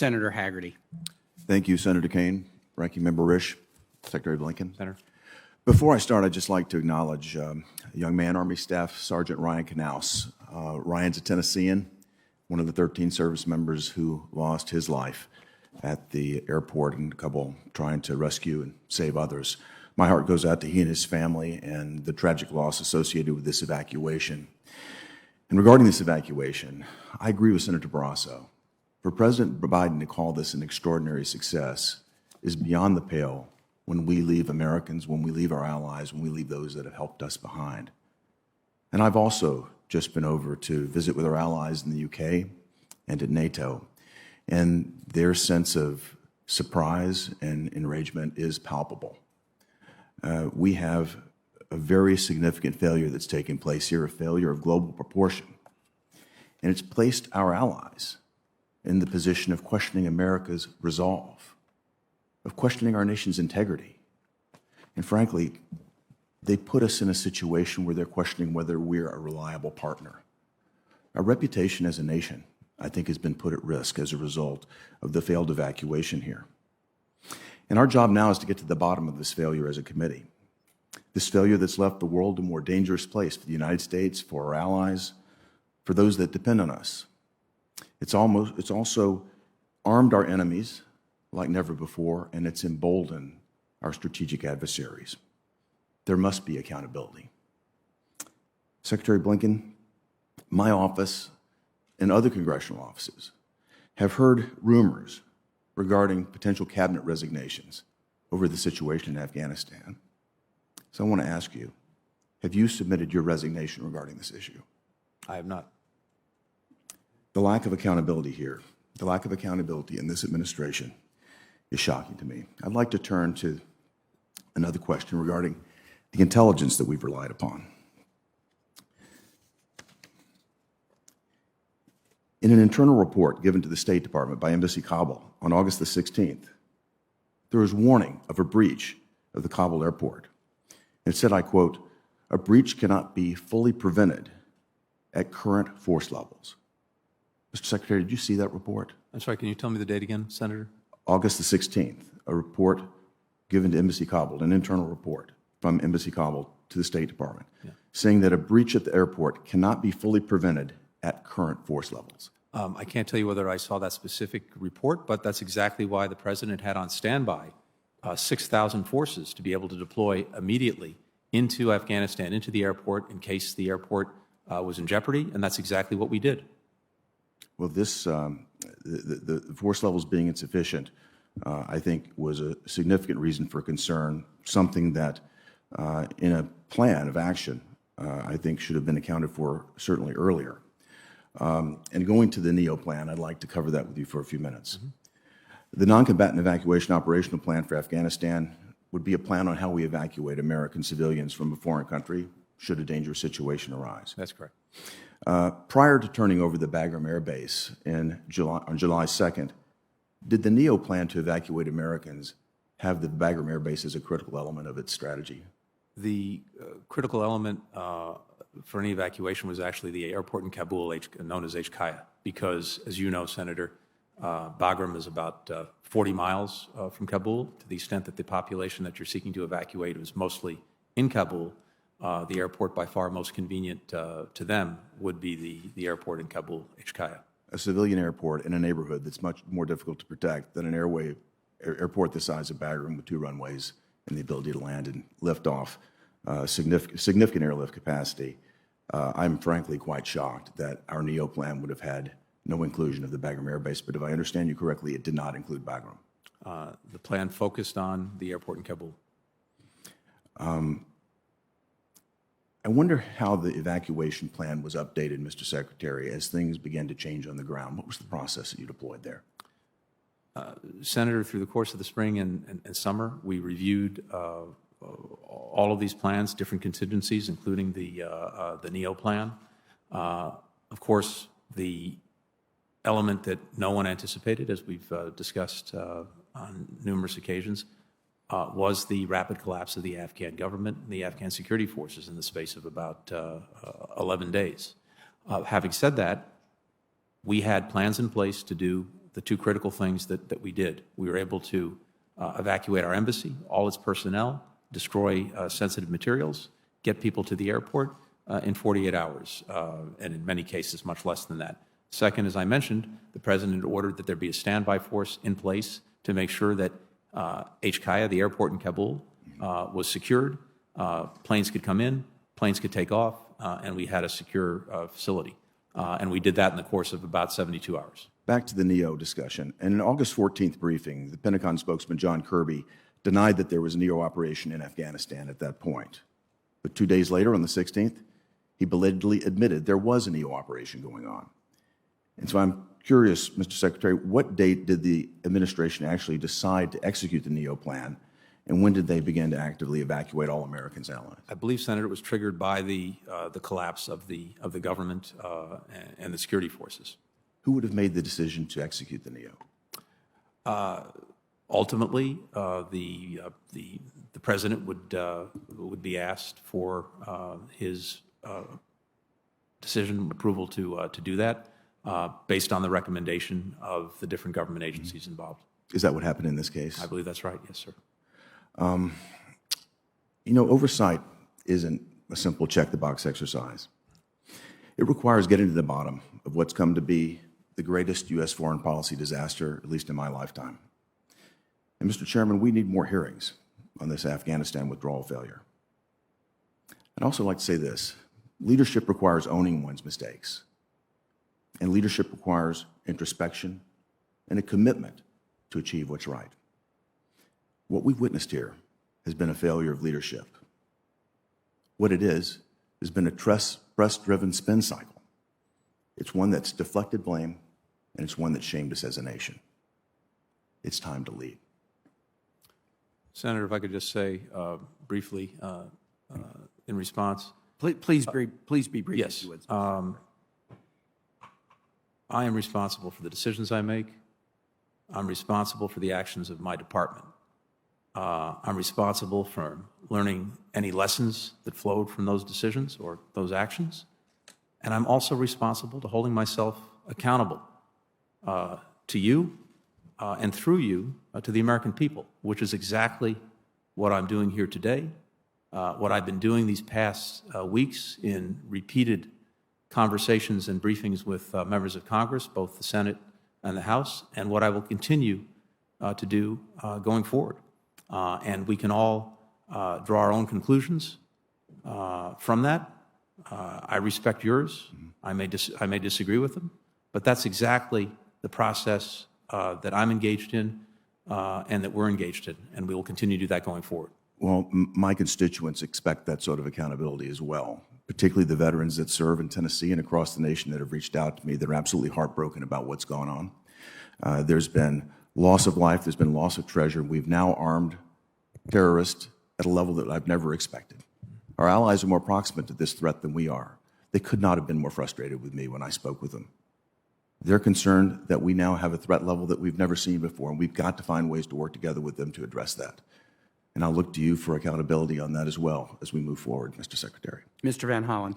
Senator Hagerty. Thank you, Senator Kane, Ranking Member Risch, Secretary Blinken. Senator. Before I start, I'd just like to acknowledge a young man, Army Staff Sergeant Ryan Knaus. Ryan's a Tennessean, one of the 13 service members who lost his life at the airport in Kabul trying to rescue and save others. My heart goes out to he and his family and the tragic loss associated with this evacuation. And regarding this evacuation, I agree with Senator Barrasso. For President Biden to call this an extraordinary success is beyond the pale when we leave Americans, when we leave our allies, when we leave those that have helped us behind. And I've also just been over to visit with our allies in the UK and at NATO, and their sense of surprise and enragement is palpable. We have a very significant failure that's taken place here, a failure of global proportion. And it's placed our allies in the position of questioning America's resolve, of questioning our nation's integrity. And frankly, they put us in a situation where they're questioning whether we're a reliable partner. Our reputation as a nation, I think, has been put at risk as a result of the failed evacuation here. And our job now is to get to the bottom of this failure as a committee. This failure that's left the world a more dangerous place for the United States, for our allies, for those that depend on us. It's also armed our enemies like never before, and it's emboldened our strategic adversaries. There must be accountability. Secretary Blinken, my office and other congressional offices have heard rumors regarding potential cabinet resignations over the situation in Afghanistan. So I want to ask you, have you submitted your resignation regarding this issue? I have not. The lack of accountability here, the lack of accountability in this administration is shocking to me. I'd like to turn to another question regarding the intelligence that we've relied upon. In an internal report given to the State Department by Embassy Kabul on August the 16th, there was warning of a breach of the Kabul airport. It said, I quote, "A breach cannot be fully prevented at current force levels." Mr. Secretary, did you see that report? I'm sorry, can you tell me the date again, Senator? August the 16th, a report given to Embassy Kabul, an internal report from Embassy Kabul to the State Department, saying that a breach at the airport cannot be fully prevented at current force levels. I can't tell you whether I saw that specific report, but that's exactly why the President had on standby 6,000 forces to be able to deploy immediately into Afghanistan, into the airport, in case the airport was in jeopardy, and that's exactly what we did. Well, this, the force levels being insufficient, I think, was a significant reason for concern, something that in a plan of action, I think should have been accounted for certainly earlier. And going to the NEO plan, I'd like to cover that with you for a few minutes. The non-combatant evacuation operational plan for Afghanistan would be a plan on how we evacuate American civilians from a foreign country should a dangerous situation arise. That's correct. Prior to turning over the Bagram Air Base on July 2nd, did the NEO plan to evacuate Americans have the Bagram Air Base as a critical element of its strategy? The critical element for any evacuation was actually the airport in Kabul, known as HKIA, because, as you know, Senator, Bagram is about 40 miles from Kabul. To the extent that the population that you're seeking to evacuate is mostly in Kabul, the airport by far most convenient to them would be the airport in Kabul, HKIA. A civilian airport in a neighborhood that's much more difficult to protect than an airport the size of Bagram with 2 runways and the ability to land and lift off significant airlift capacity. I'm frankly quite shocked that our NEO plan would have had no inclusion of the Bagram Air Base, but if I understand you correctly, it did not include Bagram. The plan focused on the airport in Kabul. I wonder how the evacuation plan was updated, Mr. Secretary, as things began to change on the ground. What was the process that you deployed there? Senator, through the course of the spring and summer, we reviewed all of these plans, different contingencies, including the NEO plan. Of course, the element that no one anticipated, as we've discussed on numerous occasions, was the rapid collapse of the Afghan government and the Afghan security forces in the space of about 11 days. Having said that, we had plans in place to do the two critical things that we did. We were able to evacuate our embassy, all its personnel, destroy sensitive materials, get people to the airport in 48 hours, and in many cases, much less than that. Second, as I mentioned, the President ordered that there be a standby force in place to make sure that HKIA, the airport in Kabul, was secured. Planes could come in, planes could take off, and we had a secure facility. And we did that in the course of about 72 hours. Back to the NEO discussion. In an August 14th briefing, the Pentagon spokesman John Kirby denied that there was a NEO operation in Afghanistan at that point. But 2 days later, on the 16th, he belatedly admitted there was a NEO operation going on. And so I'm curious, Mr. Secretary, what date did the administration actually decide to execute the NEO plan, and when did they begin to actively evacuate all Americans and allies? I believe, Senator, it was triggered by the collapse of the government and the security forces. Who would have made the decision to execute the NEO? Ultimately, the President would be asked for his decision approval to do that based on the recommendation of the different government agencies involved. Is that what happened in this case? I believe that's right, yes, sir. You know, oversight isn't a simple check-the-box exercise. It requires getting to the bottom of what's come to be the greatest U.S. foreign policy disaster, at least in my lifetime. And, Mr. Chairman, we need more hearings on this Afghanistan withdrawal failure. I'd also like to say this. Leadership requires owning one's mistakes. And leadership requires introspection and a commitment to achieve what's right. What we've witnessed here has been a failure of leadership. What it is has been a trust-driven spin cycle. It's one that's deflected blame, and it's one that shamed us as a nation. It's time to lead. Senator, if I could just say briefly in response. Please be brief. Yes. I am responsible for the decisions I make. I'm responsible for the actions of my department. I'm responsible for learning any lessons that flowed from those decisions or those actions. And I'm also responsible to holding myself accountable to you and through you to the American people, which is exactly what I'm doing here today, what I've been doing these past weeks in repeated conversations and briefings with members of Congress, both the Senate and the House, and what I will continue to do going forward. And we can all draw our own conclusions from that. I respect yours. I may disagree with them, but that's exactly the process that I'm engaged in and that we're engaged in, and we will continue to do that going forward. Well, my constituents expect that sort of accountability as well, particularly the veterans that serve in Tennessee and across the nation that have reached out to me. They're absolutely heartbroken about what's gone on. There's been loss of life. There's been loss of treasure. We've now armed terrorists at a level that I've never expected. Our allies are more proximate to this threat than we are. They could not have been more frustrated with me when I spoke with them. They're concerned that we now have a threat level that we've never seen before, and we've got to find ways to work together with them to address that. And I'll look to you for accountability on that as well as we move forward, Mr. Secretary. Mr. Van Hollen.